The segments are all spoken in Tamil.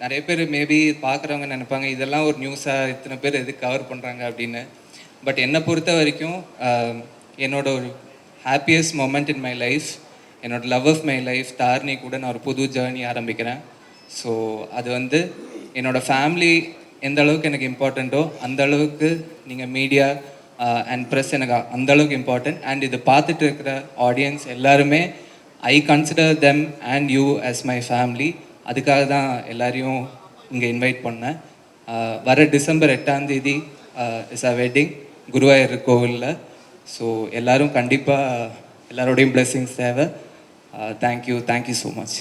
நிறைய பேர் மேபி பார்க்குறவங்க நினைப்பாங்க இதெல்லாம் ஒரு நியூஸாக இத்தனை பேர் எதுக்கு கவர் பண்ணுறாங்க அப்படின்னு. பட் என்னை பொறுத்த வரைக்கும் என்னோட ஒரு happiest moment in my life, என்னோடய love of my life Tharni கூட நான் ஒரு புது ஜேர்னி ஆரம்பிக்கிறேன். ஸோ அது வந்து என்னோடய ஃபேமிலி எந்த அளவுக்கு எனக்கு இம்பார்ட்டண்ட்டோ அந்த அளவுக்கு நீங்கள் மீடியா அண்ட் ப்ரெஸ் எனக்கு அந்த அளவுக்கு இம்பார்ட்டன்ட். அண்ட் இதை பார்த்துட்டு இருக்கிற ஆடியன்ஸ் எல்லாருமே ஐ consider them and you as my family. அதுக்காக தான் எல்லாரையும் இங்கே இன்வைட் பண்ணேன். வர டிசம்பர் 8ஆம் தேதி இஸ் அ வெட்டிங் குருவாயூர் கோவிலில். ஸோ எல்லோரும் கண்டிப்பாக எல்லாரோடையும் பிளெஸ்ஸிங்ஸ் தேவை. Thank you so much.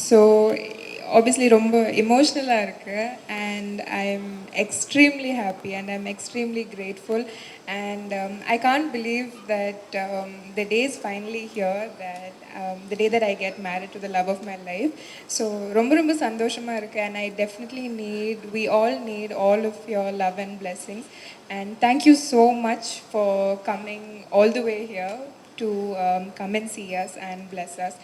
So obviously ரொம்ப எமோஷ்னலாக இருக்குது and I'm extremely happy and I'm extremely grateful and I can't believe that the day is finally here, that the day that I get married to the love of my life. So ரொம்ப சந்தோஷமாக இருக்குது and I definitely we all need all of your love and blessings and thank you so much for coming all the way here to come and see us and bless us.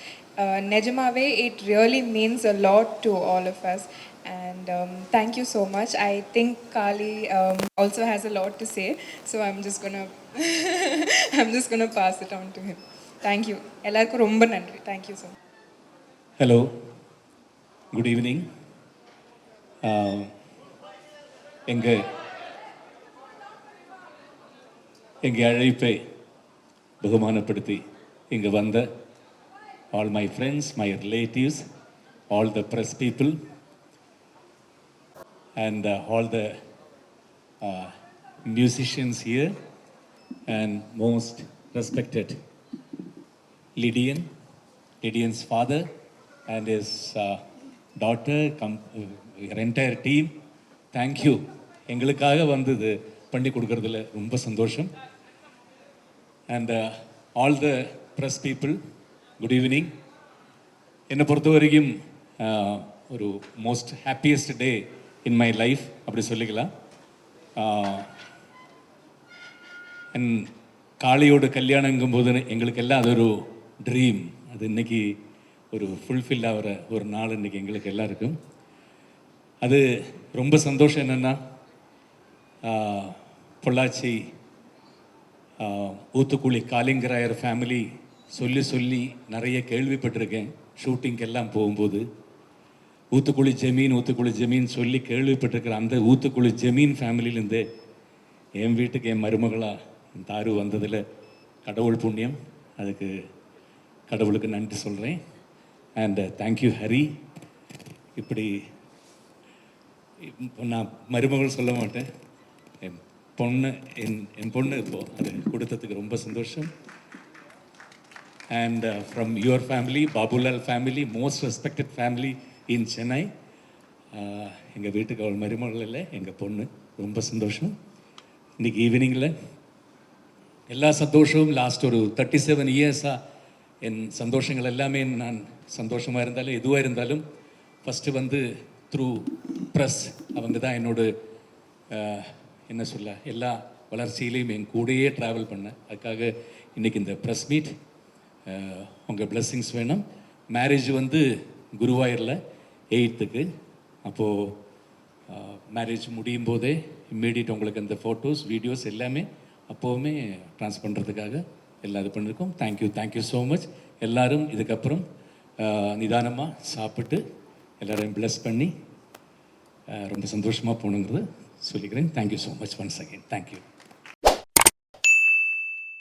Nejamave, it really means a lot to all of us and thank you so much. I think Kali also has a lot to say, so I'm just gonna pass it on to him. Thank you. Ellarku romba nandri. Thank you so much. Hello. Good evening. எங்க அழைப்பை பகுமானப்படுத்தி இங்கு வந்த all my friends, my relatives, all the press people and all the musicians here and most respected Lydian's father and his daughter, your entire team, thank you. எங்களுக்காக வந்தது பண்ணி கொடுக்கறதுல ரொம்ப சந்தோஷம். And all the press people, good evening. என்னை பொறுத்த வரைக்கும் ஒரு most happiest day in my life அப்படி சொல்லிக்கலாம். அண்ட் காளியோட கல்யாணங்கும் போது எங்களுக்கு எல்லாம் அது ஒரு ட்ரீம். அது இன்னைக்கு ஒரு ஃபுல்ஃபில் ஆகிற ஒரு நாள் இன்னைக்கு எங்களுக்கு எல்லாருக்கும். அது ரொம்ப சந்தோஷம். என்னென்னா பொள்ளாச்சி ஊத்துக்குழி காளிங்கராயர் ஃபேமிலி சொல்லி நிறைய கேள்விப்பட்டிருக்கேன். ஷூட்டிங்கெல்லாம் போகும்போது ஊத்துக்குழி ஜமீன் சொல்லி கேள்விப்பட்டிருக்கிற அந்த ஊத்துக்குழி ஜமீன் ஃபேமிலியிலேருந்து என் வீட்டுக்கு என் மருமகளாக தாரு வந்ததில் கடவுள் புண்ணியம். அதுக்கு கடவுளுக்கு நன்றி சொல்கிறேன். And thank you Hari. இப்படி நான் மருமகள் சொல்ல மாட்டேன், என் பொண்ணு இப்போது அது கொடுத்ததுக்கு ரொம்ப சந்தோஷம். And from your family, Babulal family, most respected family in Chennai, எங்கள் வீட்டுக்கு அவள் மருமகள் இல்லை, எங்கள் பொண்ணு. ரொம்ப சந்தோஷம். இன்றைக்கி ஈவினிங்கில் எல்லா சந்தோஷமும் லாஸ்ட் ஒரு 37 இயர்ஸாக என் சந்தோஷங்கள் எல்லாமே நான் சந்தோஷமாக இருந்தாலும் எதுவாக இருந்தாலும் ஃபஸ்ட்டு வந்து த்ரூ ப்ரெஸ் அவங்க தான் என்னோட என்ன சொல்ல எல்லா வளர்ச்சியிலையும் என் கூடயே ட்ராவல் பண்ணேன். அதுக்காக இன்றைக்கி இந்த ப்ரெஸ் மீட் உங்கள் பிளெஸ்ஸிங்ஸ் வேணும். மேரேஜ் வந்து குருவாயூரில் 8th. அப்போது மேரேஜ் முடியும் போதே இம்மீடியட் உங்களுக்கு அந்த ஃபோட்டோஸ் வீடியோஸ் எல்லாமே அப்போவுமே ட்ரான்ஸ் பண்ணுறதுக்காக எல்லாம் இது பண்ணியிருக்கோம். Thank you so much. எல்லோரும் இதுக்கப்புறம் நிதானமாக சாப்பிட்டு எல்லோரையும் ப்ளஸ் பண்ணி ரொம்ப சந்தோஷமாக போகணுங்கிறது சொல்லிக்கிறேன். Thank you so much once again. Thank you.